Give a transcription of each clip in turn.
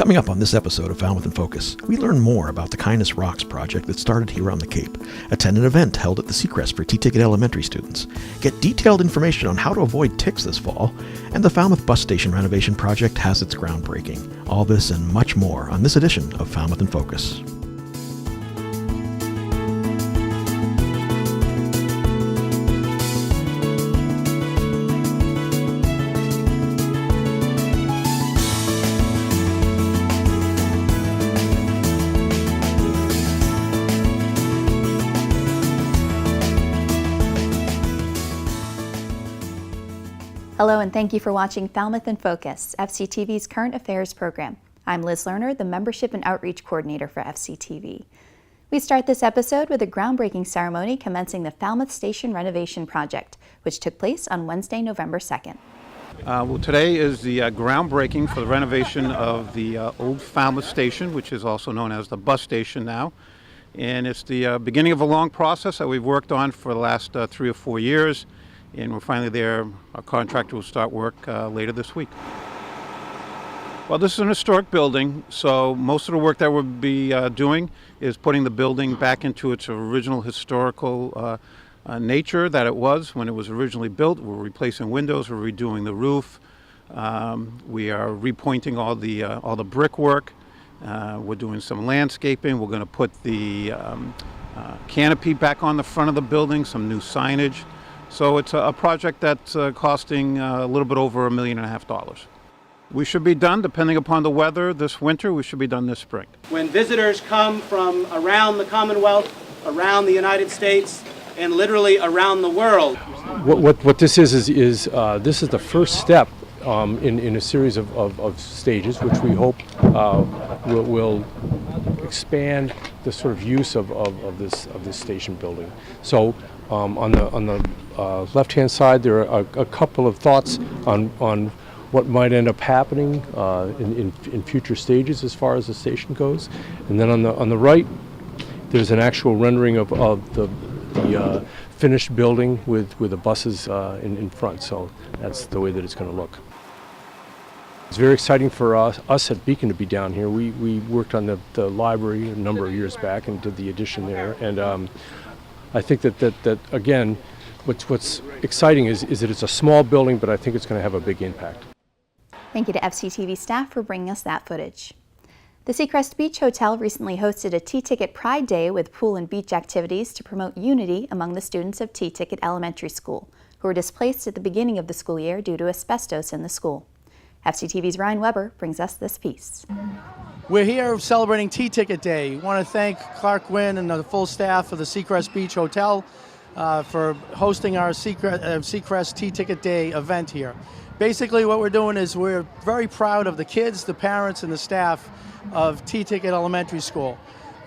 Coming up on this episode of Falmouth in Focus, we learn more about the Kindness Rocks project that started here on the Cape, attend an event held at the Seacrest for Teaticket elementary students, get detailed information on how to avoid ticks this fall, and the Falmouth bus station renovation project has its groundbreaking. All this and much more on this edition of Falmouth in Focus. Hello and thank you for watching Falmouth in Focus, FCTV's current affairs program. I'm Liz Lerner, the Membership and Outreach Coordinator for FCTV. We start this episode with a groundbreaking ceremony commencing the Falmouth Station Renovation Project, which took place on Wednesday, November 2nd. Today is the groundbreaking for the renovation of the old Falmouth Station, which is also known as the bus station now. And it's the beginning of a long process that we've worked on for the last 3 or 4 years. And we're finally there. Our contractor will start work later this week. Well, this is an historic building, so most of the work that we'll be doing is putting the building back into its original historical nature that it was when it was originally built. We're replacing windows, we're redoing the roof, we are repointing all the brickwork, we're doing some landscaping, we're going to put the canopy back on the front of the building, some new signage. So it's a project that's costing a little bit over $1.5 million. We should be done, depending upon the weather, this winter. We should be done this spring. When visitors come from around the Commonwealth, around the United States, and literally around the world. What this is this is the first step in a series of stages, which we hope will expand the sort of use of this station building. So on the left-hand side, there are a couple of thoughts on what might end up happening in future stages as far as the station goes, and then on the right, there's an actual rendering of the finished building with the buses in front. So that's the way that it's going to look. It's very exciting for us at Beacon to be down here. We worked on the library a number of years back and did the addition there, and I think that again, what's exciting is that it's a small building, but I think it's going to have a big impact. Thank you to FCTV staff for bringing us that footage. The Seacrest Beach Hotel recently hosted a Teaticket Pride Day with pool and beach activities to promote unity among the students of Teaticket Elementary School, who were displaced at the beginning of the school year due to asbestos in the school. FCTV's Ryan Weber brings us this piece. We're here celebrating Teaticket Day. We want to thank Clark Gwynn and the full staff of the Seacrest Beach Hotel for hosting our Seacrest Teaticket Day event here. Basically what we're doing is we're very proud of the kids, the parents, and the staff of Teaticket Elementary School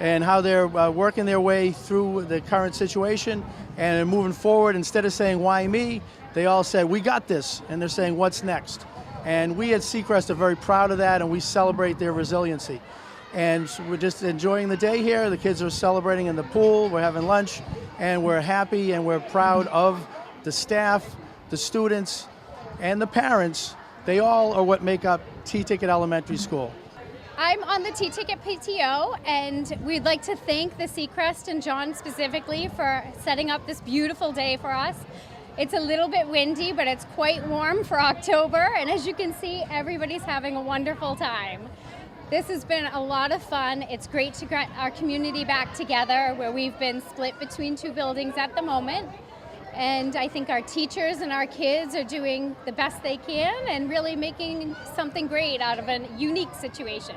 and how they're working their way through the current situation and moving forward. Instead of saying, why me, they all said, we got this, and they're saying, what's next? And we at Seacrest are very proud of that, and we celebrate their resiliency. And so we're just enjoying the day here. The kids are celebrating in the pool, we're having lunch, and we're happy and we're proud of the staff, the students, and the parents. They all are what make up Teaticket Elementary School. I'm on the Teaticket PTO, and we'd like to thank the Seacrest and John specifically for setting up this beautiful day for us. It's a little bit windy, but it's quite warm for October, and as you can see, everybody's having a wonderful time. This has been a lot of fun. It's great to get our community back together where we've been split between 2 buildings at the moment. And I think our teachers and our kids are doing the best they can and really making something great out of a unique situation.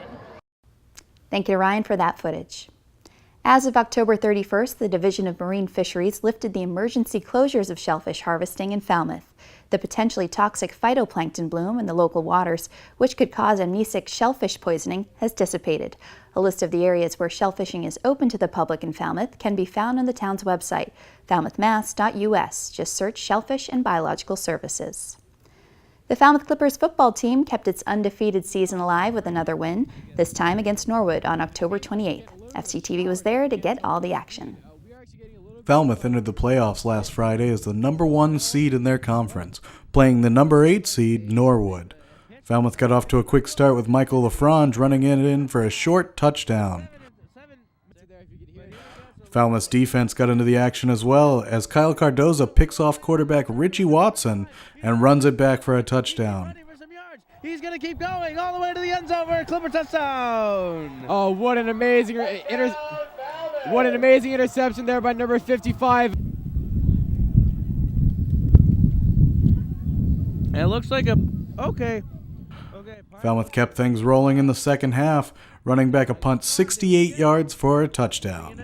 Thank you to Ryan for that footage. As of October 31st, the Division of Marine Fisheries lifted the emergency closures of shellfish harvesting in Falmouth. The potentially toxic phytoplankton bloom in the local waters, which could cause amnesic shellfish poisoning, has dissipated. A list of the areas where shellfishing is open to the public in Falmouth can be found on the town's website, falmouthmass.us. Just search Shellfish and Biological Services. The Falmouth Clippers football team kept its undefeated season alive with another win, this time against Norwood on October 28th. FCTV was there to get all the action. Falmouth entered the playoffs last Friday as the number 1 seed in their conference, playing the number 8 seed Norwood. Falmouth got off to a quick start with Michael Lafrange running it in for a short touchdown. Falmouth's defense got into the action as well as Kyle Cardoza picks off quarterback Richie Watson and runs it back for a touchdown. He's going to keep going all the way to the end zone for a Clipper touchdown. Oh, what an amazing interception there by number 55. It looks like okay. Falmouth kept things rolling in the second half, running back a punt 68 yards for a touchdown.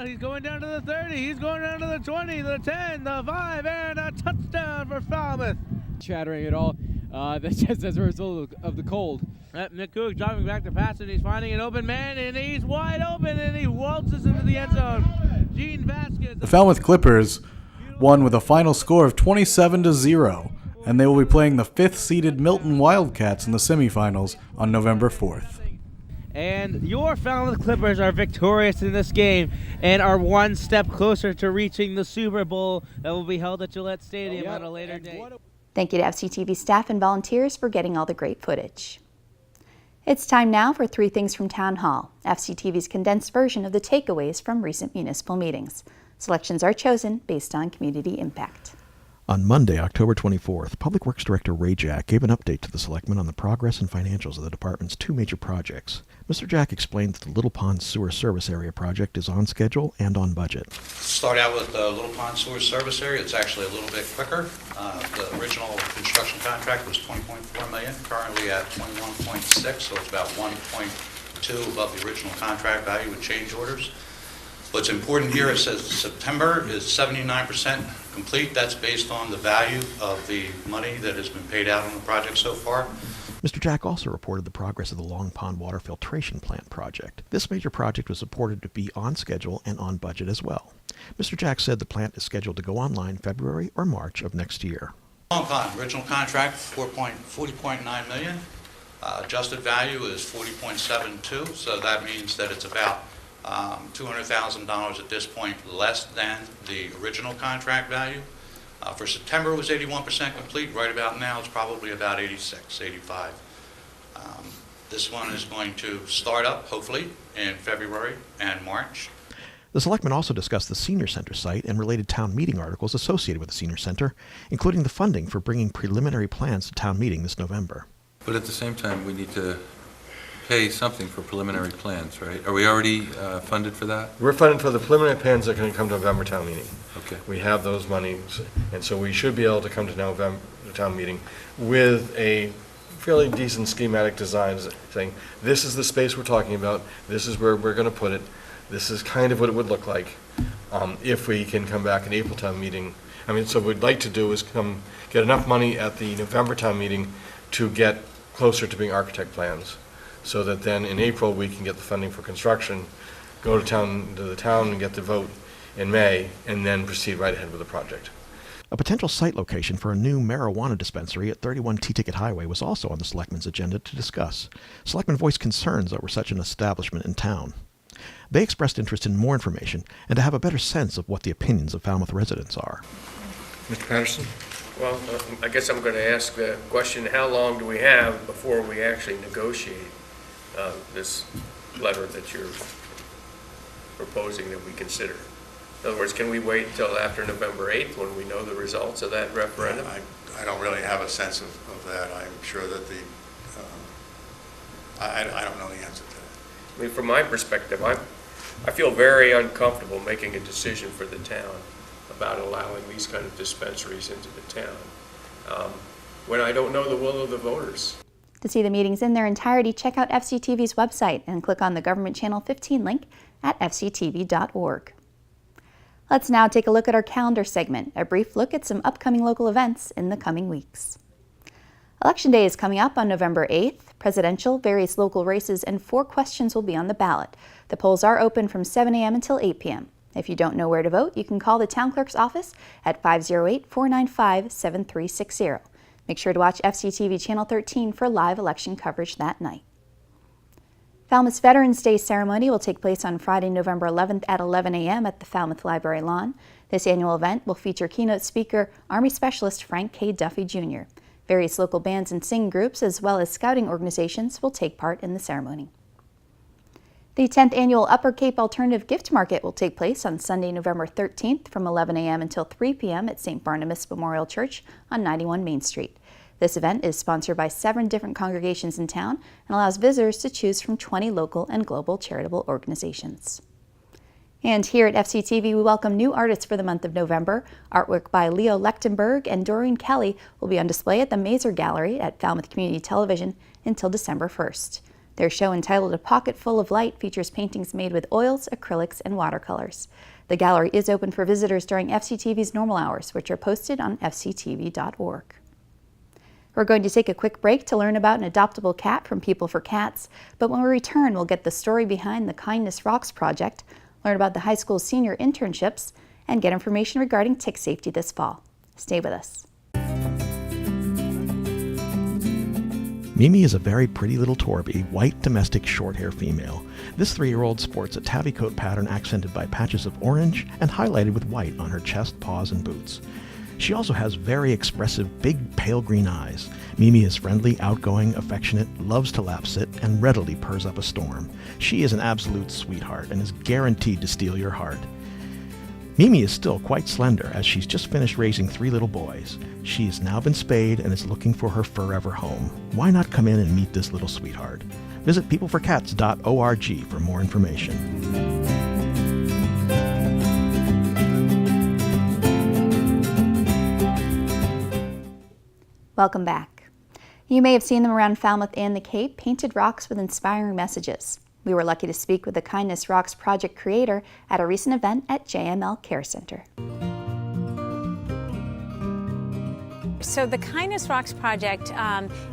He's going down to the 30, he's going down to the 20, the 10, the 5, and a touchdown for Falmouth. Chattering it all. That's just as a result of the cold. Nick Cook driving back to pass, and he's finding an open man, and he's wide open, and he waltzes into the end zone. Gene Vasquez. The Falmouth Clippers won with a final score of 27-0, and they will be playing the 5th-seeded Milton Wildcats in the semifinals on November 4th. And your Falmouth Clippers are victorious in this game and are one step closer to reaching the Super Bowl that will be held at Gillette Stadium at a later date. Thank you to FCTV staff and volunteers for getting all the great footage. It's time now for 3 Things from Town Hall, FCTV's condensed version of the takeaways from recent municipal meetings. Selections are chosen based on community impact. On Monday, October 24th, Public Works Director Ray Jack gave an update to the Selectmen on the progress and financials of the department's 2 major projects. Mr. Jack explained that the Little Pond Sewer Service Area project is on schedule and on budget. Start out with the Little Pond Sewer Service Area. It's actually a little bit quicker. The original construction contract was $20.4 million, currently at $21.6, so it's about 1.2 above the original contract value with change orders. What's important here, it says September is 79% complete. That's based on the value of the money that has been paid out on the project so far. Mr. Jack also reported the progress of the Long Pond Water Filtration Plant project. This major project was reported to be on schedule and on budget as well. Mr. Jack said the plant is scheduled to go online February or March of next year. Long Pond, original contract, $40.9 million. Adjusted value is $40.72, so that means that it's about $200,000 at this point less than the original contract value. For September it was 81% complete. Right about now it's probably about 86, 85. This one is going to start up hopefully in February and March. The Selectmen also discussed the Senior Center site and related town meeting articles associated with the Senior Center, including the funding for bringing preliminary plans to town meeting this November. But at the same time, we need to pay something for preliminary plans, right? Are we already funded for that? We're funded for the preliminary plans that are going to come to November town meeting. Okay. We have those monies, and so we should be able to come to November town meeting with a fairly decent schematic design saying, this is the space we're talking about, this is where we're going to put it, this is kind of what it would look like if we can come back in April town meeting. I mean, so what we'd like to do is get enough money at the November town meeting to get closer to being architect plans, so that then in April we can get the funding for construction, go to the town and get the vote in May, and then proceed right ahead with the project. A potential site location for a new marijuana dispensary at 31 Teaticket Highway was also on the Selectmen's agenda to discuss. Selectmen voiced concerns over such an establishment in town. They expressed interest in more information and to have a better sense of what the opinions of Falmouth residents are. Mr. Patterson? Well, I guess I'm going to ask the question, how long do we have before we actually negotiate this letter that you're proposing that we consider? In other words, can we wait until after November 8th when we know the results of that referendum? I don't really have a sense of that. I'm sure that I don't know the answer to that. I mean, from my perspective, I feel very uncomfortable making a decision for the town about allowing these kind of dispensaries into the town when I don't know the will of the voters. To see the meetings in their entirety, check out FCTV's website and click on the Government Channel 15 link at fctv.org. Let's now take a look at our calendar segment, a brief look at some upcoming local events in the coming weeks. Election Day is coming up on November 8th. Presidential, various local races, and 4 questions will be on the ballot. The polls are open from 7 a.m. until 8 p.m. If you don't know where to vote, you can call the town clerk's office at 508-495-7360. Make sure to watch FCTV Channel 13 for live election coverage that night. Falmouth's Veterans Day ceremony will take place on Friday, November 11th at 11 a.m. at the Falmouth Library lawn. This annual event will feature keynote speaker, Army Specialist Frank K. Duffy Jr. Various local bands and singing groups, as well as scouting organizations, will take part in the ceremony. The 10th annual Upper Cape Alternative Gift Market will take place on Sunday, November 13th from 11 a.m. until 3 p.m. at St. Barnabas Memorial Church on 91 Main Street. This event is sponsored by 7 different congregations in town and allows visitors to choose from 20 local and global charitable organizations. And here at FCTV, we welcome new artists for the month of November. Artwork by Leo Lechtenberg and Doreen Kelly will be on display at the Mazer Gallery at Falmouth Community Television until December 1st. Their show, entitled A Pocket Full of Light, features paintings made with oils, acrylics, and watercolors. The gallery is open for visitors during FCTV's normal hours, which are posted on fctv.org. We're going to take a quick break to learn about an adoptable cat from People for Cats, but when we return, we'll get the story behind the Kindness Rocks project, learn about the high school senior internships, and get information regarding tick safety this fall. Stay with us. Mimi is a very pretty little Torby, white domestic short-hair female. This 3-year-old sports a tabby coat pattern accented by patches of orange and highlighted with white on her chest, paws, and boots. She also has very expressive, big, pale green eyes. Mimi is friendly, outgoing, affectionate, loves to lap sit, and readily purrs up a storm. She is an absolute sweetheart and is guaranteed to steal your heart. Mimi is still quite slender, as she's just finished raising 3 little boys. She has now been spayed and is looking for her forever home. Why not come in and meet this little sweetheart? Visit peopleforcats.org for more information. Welcome back. You may have seen them around Falmouth and the Cape, painted rocks with inspiring messages. We were lucky to speak with the Kindness Rocks project creator at a recent event at JML Care Center. So the Kindness Rocks project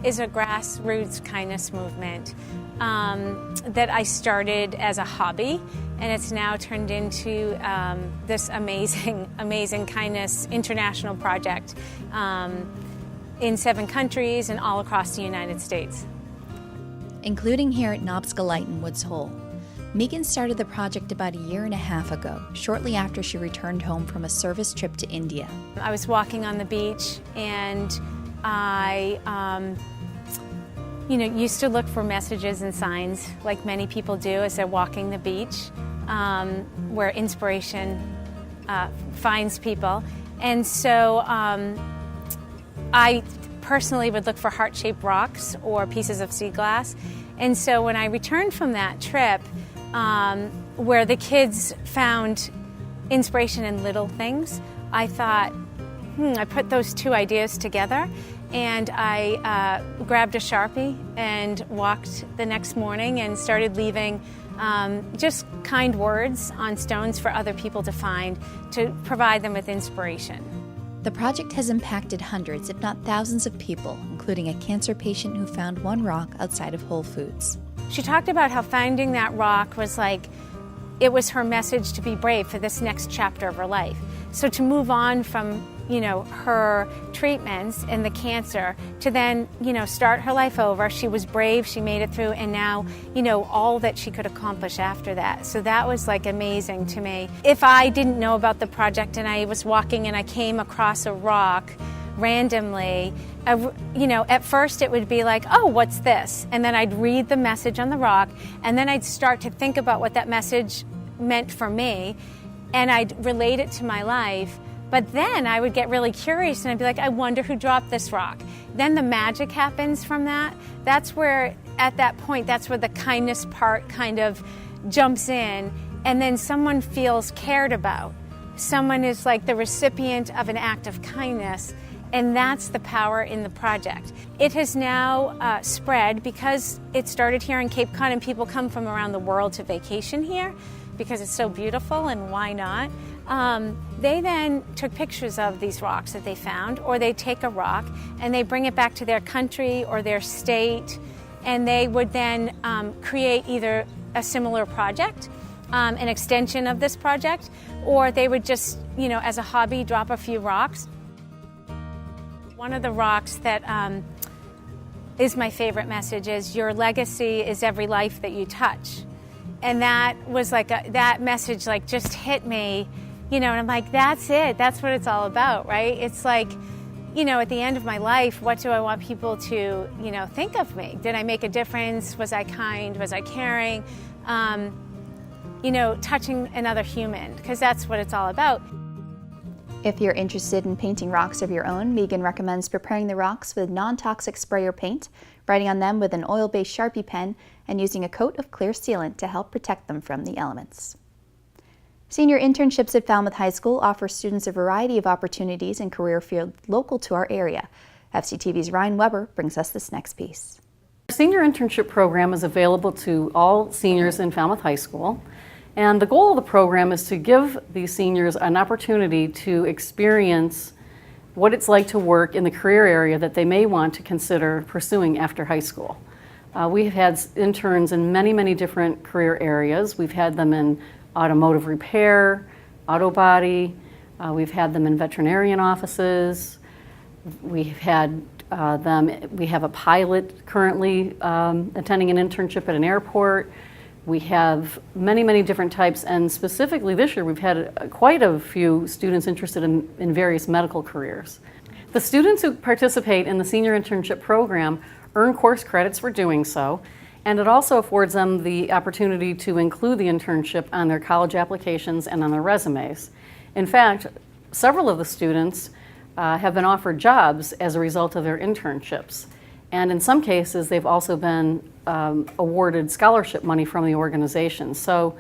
is a grassroots kindness movement that I started as a hobby, and it's now turned into this amazing kindness international project in 7 countries and all across the United States. Including here at Nobscalite Woods Hole. Megan started the project about a year and a half ago, shortly after she returned home from a service trip to India. I was walking on the beach, and I used to look for messages and signs, like many people do as they're walking the beach, where inspiration finds people. And so I personally would look for heart-shaped rocks or pieces of sea glass. And so when I returned from that trip, where the kids found inspiration in little things, I thought, I put those 2 ideas together, and I grabbed a Sharpie and walked the next morning and started leaving just kind words on stones for other people to find, to provide them with inspiration. The project has impacted hundreds, if not thousands of people, including a cancer patient who found one rock outside of Whole Foods. She talked about how finding that rock was like, it was her message to be brave for this next chapter of her life. So to move on from, her treatments and the cancer to then, start her life over. She was brave, she made it through, and now, all that she could accomplish after that. So that was like amazing to me. If I didn't know about the project and I was walking and I came across a rock randomly, at first it would be like, oh, what's this? And then I'd read the message on the rock, and then I'd start to think about what that message meant for me, and I'd relate it to my life. But then I would get really curious, and I'd be like, I wonder who dropped this rock. Then the magic happens from that. That's where, at that point, that's where the kindness part kind of jumps in, and then someone feels cared about. Someone is like the recipient of an act of kindness, and that's the power in the project. It has now spread because it started here in Cape Cod, and people come from around the world to vacation here because it's so beautiful, and why not? They then took pictures of these rocks that they found, or they take a rock and they bring it back to their country or their state, and they would then create either a similar project, an extension of this project, or they would just, as a hobby, drop a few rocks. One of the rocks that is my favorite message is, your legacy is every life that you touch. And that was like, that message like just hit me, and I'm like, that's it. That's what it's all about, right? It's like, you know, at the end of my life, what do I want people to, you know, think of me? Did I make a difference? Was I kind? Was I caring? You know, touching another human, because that's what it's all about. If you're interested in painting rocks of your own, Megan recommends preparing the rocks with non-toxic sprayer paint, writing on them with an oil-based Sharpie pen, and using a coat of clear sealant to help protect them from the elements. Senior internships at Falmouth High School offer students a variety of opportunities in career fields local to our area. FCTV's Ryan Weber brings us this next piece. Our senior internship program is available to all seniors in Falmouth High School. And the goal of the program is to give these seniors an opportunity to experience what it's like to work in the career area that they may want to consider pursuing after high school. We've had interns in many, many different career areas. We've had them in automotive repair, auto body. We've had them in veterinarian offices. We've had we have a pilot currently attending an internship at an airport. We have many, many different types, and specifically this year we've had quite a few students interested in various medical careers. The students who participate in the senior internship program earn course credits for doing so, and it also affords them the opportunity to include the internship on their college applications and on their resumes. In fact, several of the students have been offered jobs as a result of their internships. And in some cases, they've also been awarded scholarship money from the organization. So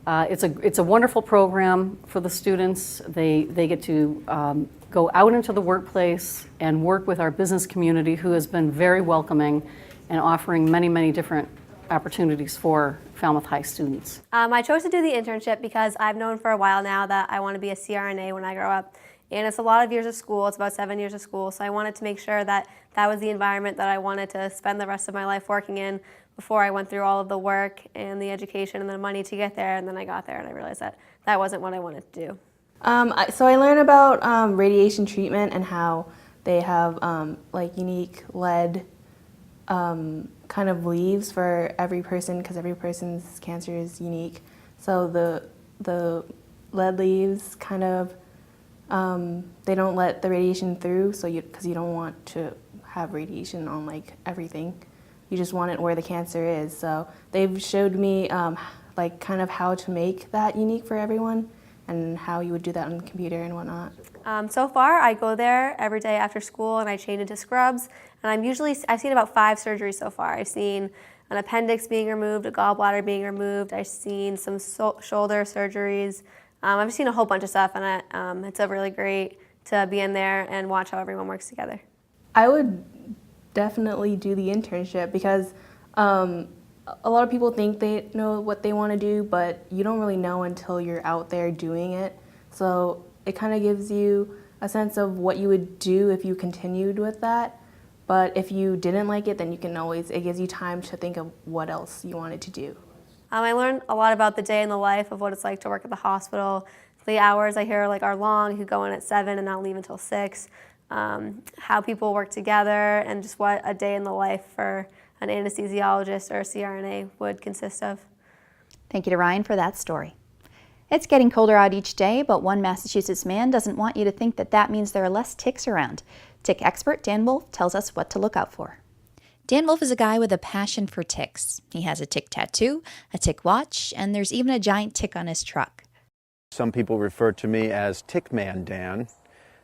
it's a wonderful program for the students. They get to go out into the workplace and work with our business community, who has been very welcoming and offering many, many different opportunities for Falmouth High students. I chose to do the internship because I've known for a while now that I want to be a CRNA when I grow up. And it's a lot of years of school, it's about 7 years of school, so I wanted to make sure that that was the environment that I wanted to spend the rest of my life working in before I went through all of the work and the education and the money to get there, and then I got there and I realized that that wasn't what I wanted to do. So I learned about radiation treatment and how they have like unique lead kind of leaves for every person, because every person's cancer is unique. So the lead leaves kind of they don't let the radiation through, so because you don't want to have radiation on like everything, you just want it where the cancer is. So they've showed me like kind of how to make that unique for everyone and how you would do that on the computer and whatnot. So far, I go there every day after school and I change into scrubs, and I've seen about 5 surgeries so far. I've seen an appendix being removed, a gallbladder being removed. I've seen some shoulder surgeries. I've seen a whole bunch of stuff, and it's really great to be in there and watch how everyone works together. I would definitely do the internship because a lot of people think they know what they want to do, but you don't really know until you're out there doing it. So it kind of gives you a sense of what you would do if you continued with that. But if you didn't like it, then you can always, it gives you time to think of what else you wanted to do. I learned a lot about the day in the life of what it's like to work at the hospital. The hours I hear are long. You could go in at 7 and not leave until 6. How people work together, and just what a day in the life for an anesthesiologist or a CRNA would consist of. Thank you to Ryan for that story. It's getting colder out each day, but one Massachusetts man doesn't want you to think that that means there are less ticks around. Tick expert Dan Wolf tells us what to look out for. Dan Wolf is a guy with a passion for ticks. He has a tick tattoo, a tick watch, and there's even a giant tick on his truck. Some people refer to me as Tick Man Dan.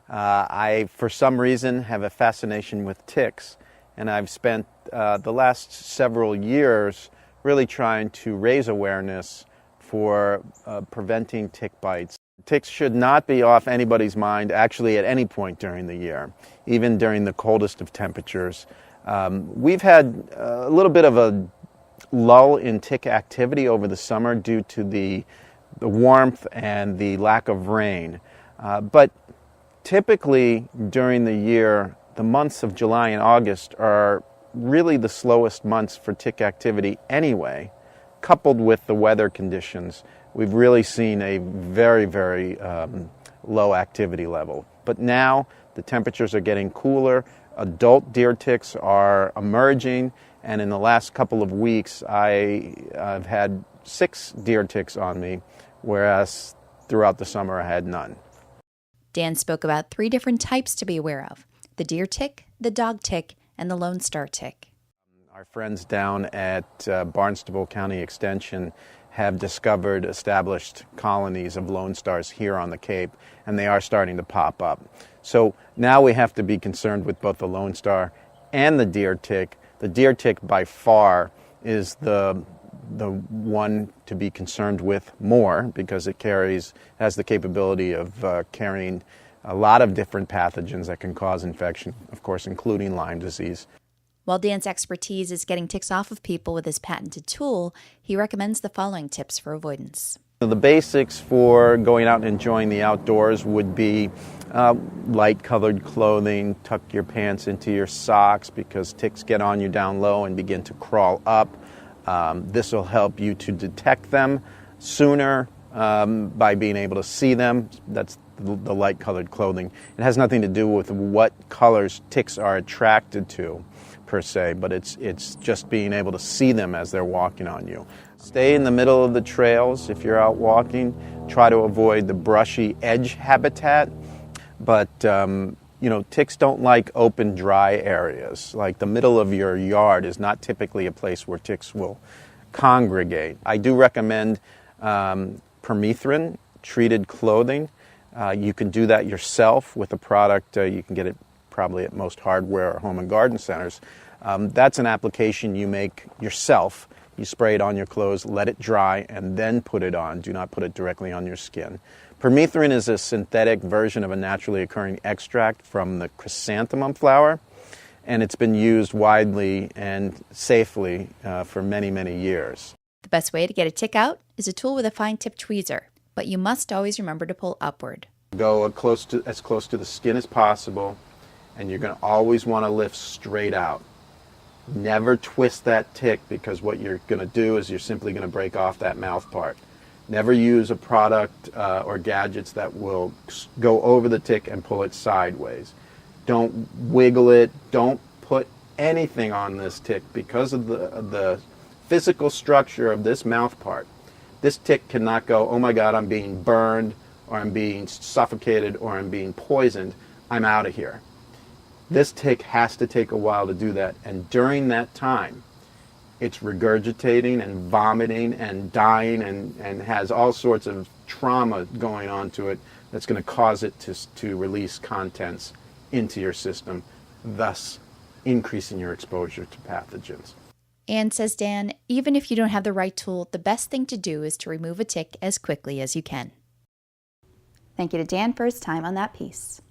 I, for some reason, have a fascination with ticks, and I've spent the last several years really trying to raise awareness for preventing tick bites. Ticks should not be off anybody's mind, actually, at any point during the year, even during the coldest of temperatures. We've had a little bit of a lull in tick activity over the summer due to the warmth and the lack of rain. But typically during the year, the months of July and August are really the slowest months for tick activity anyway. Coupled with the weather conditions, we've really seen a very, very low activity level. But now the temperatures are getting cooler. Adult deer ticks are emerging, and in the last couple of weeks I've had 6 deer ticks on me, whereas throughout the summer I had none. Dan spoke about 3 different types to be aware of: the deer tick, the dog tick, and the Lone Star tick. Our friends down at Barnstable County Extension have discovered established colonies of Lone Stars here on the Cape, and they are starting to pop up. So now we have to be concerned with both the Lone Star and the deer tick. The deer tick by far is the one to be concerned with more because it has the capability of carrying a lot of different pathogens that can cause infection, of course, including Lyme disease. While Dan's expertise is getting ticks off of people with his patented tool, he recommends the following tips for avoidance. The basics for going out and enjoying the outdoors would be light-colored clothing, tuck your pants into your socks because ticks get on you down low and begin to crawl up. This will help you to detect them sooner by being able to see them. That's the light-colored clothing. It has nothing to do with what colors ticks are attracted to, per se, but it's just being able to see them as they're walking on you. Stay in the middle of the trails if you're out walking. Try to avoid the brushy edge habitat. But, ticks don't like open, dry areas. Like the middle of your yard is not typically a place where ticks will congregate. I do recommend permethrin-treated clothing. You can do that yourself with a product. You can get it probably at most hardware or home and garden centers. That's an application you make yourself. You spray it on your clothes, let it dry, and then put it on. Do not put it directly on your skin. Permethrin is a synthetic version of a naturally occurring extract from the chrysanthemum flower, and it's been used widely and safely for many, many years. The best way to get a tick out is a tool with a fine-tipped tweezer, but you must always remember to pull upward. Go as close to the skin as possible, and you're going to always want to lift straight out. Never twist that tick because what you're going to do is you're simply going to break off that mouth part. Never use a product or gadgets that will go over the tick and pull it sideways. Don't wiggle it. Don't put anything on this tick because of the physical structure of this mouth part. This tick cannot go, oh my God, I'm being burned, or I'm being suffocated, or I'm being poisoned. I'm out of here. This tick has to take a while to do that, and during that time, it's regurgitating and vomiting and dying and has all sorts of trauma going on to it that's going to cause it to release contents into your system, thus increasing your exposure to pathogens. And says Dan, even if you don't have the right tool, the best thing to do is to remove a tick as quickly as you can. Thank you to Dan for his time on that piece.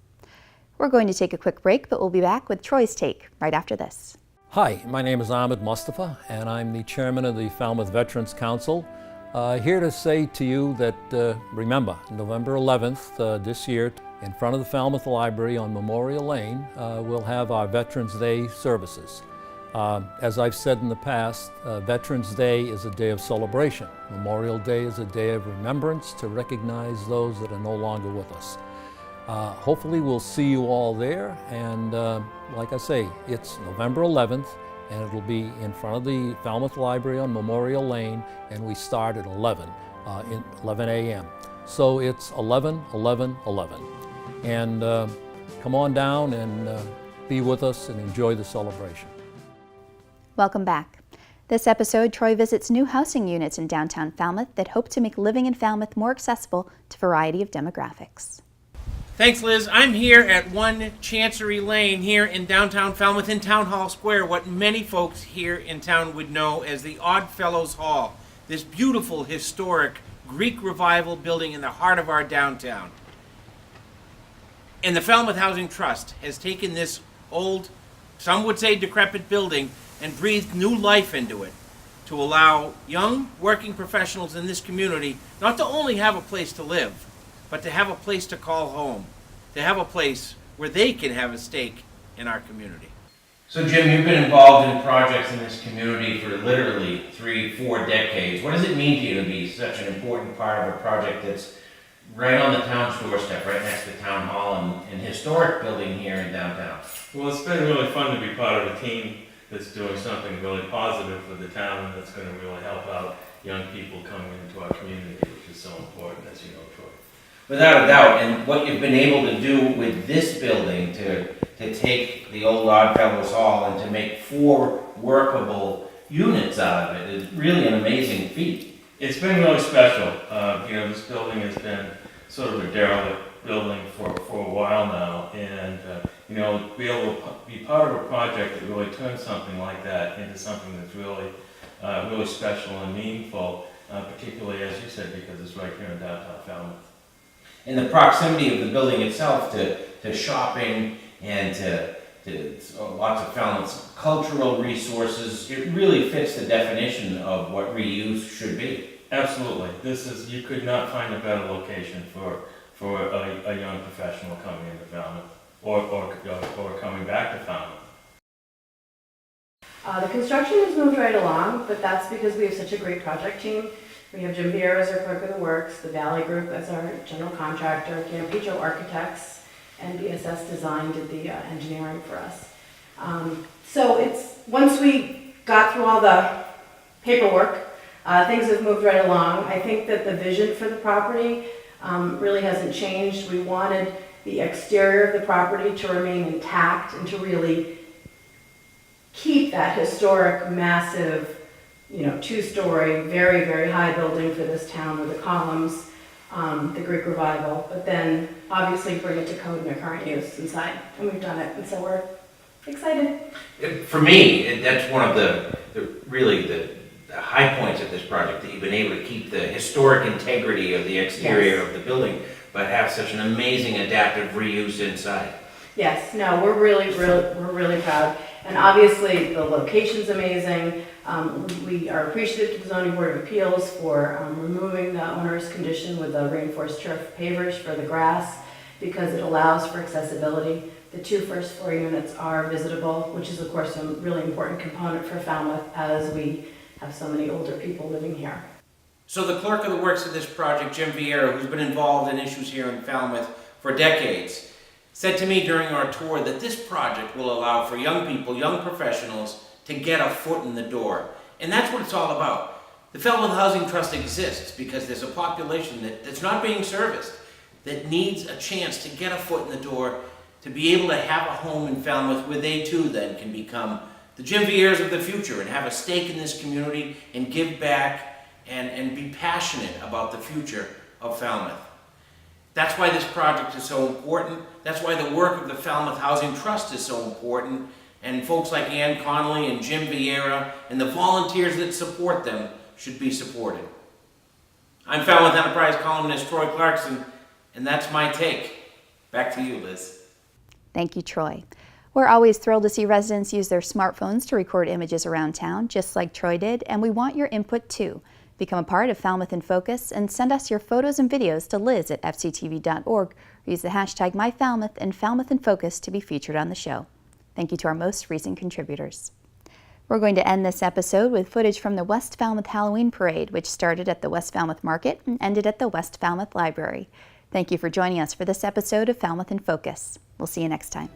We're going to take a quick break, but we'll be back with Troy's take right after this. Hi, my name is Ahmed Mustafa, and I'm the chairman of the Falmouth Veterans Council. Here to say to you that, remember, November 11th this year, in front of the Falmouth Library on Memorial Lane, we'll have our Veterans Day services. As I've said in the past, Veterans Day is a day of celebration. Memorial Day is a day of remembrance to recognize those that are no longer with us. Hopefully we'll see you all there, and like I say, it's November 11th, and it'll be in front of the Falmouth Library on Memorial Lane, and we start at 11 a.m. So it's 11-11-11. And come on down and be with us and enjoy the celebration. Welcome back. This episode, Troy visits new housing units in downtown Falmouth that hope to make living in Falmouth more accessible to a variety of demographics. Thanks, Liz. I'm here at 1 Chancery Lane here in downtown Falmouth in Town Hall Square, what many folks here in town would know as the Odd Fellows Hall, this beautiful, historic Greek Revival building in the heart of our downtown. And the Falmouth Housing Trust has taken this old, some would say decrepit building, and breathed new life into it to allow young working professionals in this community not to only have a place to live, but to have a place to call home, to have a place where they can have a stake in our community. So Jim, you've been involved in projects in this community for literally 3-4 decades. What does it mean to you to be such an important part of a project that's right on the town's doorstep, right next to Town Hall and historic building here in downtown? Well, it's been really fun to be part of a team that's doing something really positive for the town and that's going to really help out young people coming into our community, which is so important, as you know, Troy. Without a doubt, and what you've been able to do with this building to take the old Oddfellows Hall and to make 4 workable units out of it is really an amazing feat. It's been really special. This building has been sort of a derelict building for a while now, and to be able to be part of a project that really turns something like that into something that's really special and meaningful, particularly, as you said, because it's right here in downtown Falmouth. And the proximity of the building itself to shopping and to lots of Falmouth's cultural resources, it really fits the definition of what reuse should be. Absolutely. You could not find a better location for a young professional coming into Falmouth or coming back to Falmouth. The construction has moved right along, but that's because we have such a great project team. We have Jim Vieira as our clerk of the works, the Valley Group as our general contractor, Campejo Architects, and BSS Design did the engineering for us. So once we got through all the paperwork, things have moved right along. I think that the vision for the property really hasn't changed. We wanted the exterior of the property to remain intact and to really keep that historic, massive, 2-story, very, very high building for this town with the columns, the Greek Revival, but then obviously bring it to code and their current use inside. And we've done it, and so we're excited. For me, that's one of the high points of this project, that you've been able to keep the historic integrity of the exterior of the building, but have such an amazing adaptive reuse inside. Yes, no, we're really proud. And obviously the location's amazing. We are appreciative to the Zoning Board of Appeals for removing the owner's condition with the reinforced turf pavers for the grass, because it allows for accessibility. The 2 first floor units are visitable, which is of course a really important component for Falmouth as we have so many older people living here. So the clerk of the works of this project, Jim Vieira, who's been involved in issues here in Falmouth for decades, said to me during our tour that this project will allow for young people, young professionals, to get a foot in the door. And that's what it's all about. The Falmouth Housing Trust exists because there's a population that's not being serviced, that needs a chance to get a foot in the door, to be able to have a home in Falmouth where they too then can become the Jim Vieiras of the future and have a stake in this community and give back and be passionate about the future of Falmouth. That's why this project is so important. That's why the work of the Falmouth Housing Trust is so important. And folks like Ann Connolly and Jim Vieira and the volunteers that support them should be supported. I'm Falmouth Enterprise columnist Troy Clarkson, and that's my take. Back to you, Liz. Thank you, Troy. We're always thrilled to see residents use their smartphones to record images around town, just like Troy did, and we want your input too. Become a part of Falmouth in Focus and send us your photos and videos to liz@fctv.org or use the hashtag MyFalmouth and Falmouth in Focus to be featured on the show. Thank you to our most recent contributors. We're going to end this episode with footage from the West Falmouth Halloween Parade, which started at the West Falmouth Market and ended at the West Falmouth Library. Thank you for joining us for this episode of Falmouth in Focus. We'll see you next time.